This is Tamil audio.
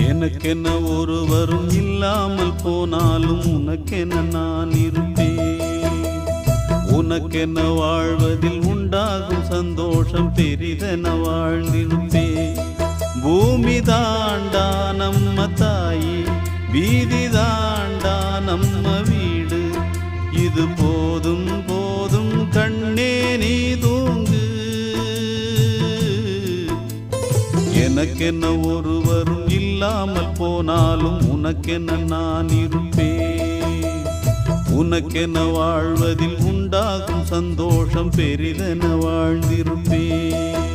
எனக்கென்ன ஒருவரும் இல்லாமல் போனாலும் உனக்கென்ன நான் இருப்பேன். உனக்கென்ன வாழ்வதில் உண்டாகும் சந்தோஷம் பெரிதென வாழ்ந்திருப்பேன். பூமி தாண்டா நம்ம தாயி, வீதி தாண்டா நம்ம வீடு. இது போதும் போதும் கண்ணே நீ தூங்கு. எனக்கென்ன ஒருவரும் இல்லாமல் போனாலும் உனக்கென்ன நான் இருப்பேன். உனக்கென்ன வாழ்வதில் உண்டாகும் சந்தோஷம் பெரிதென வாழ்ந்திருப்பேன்.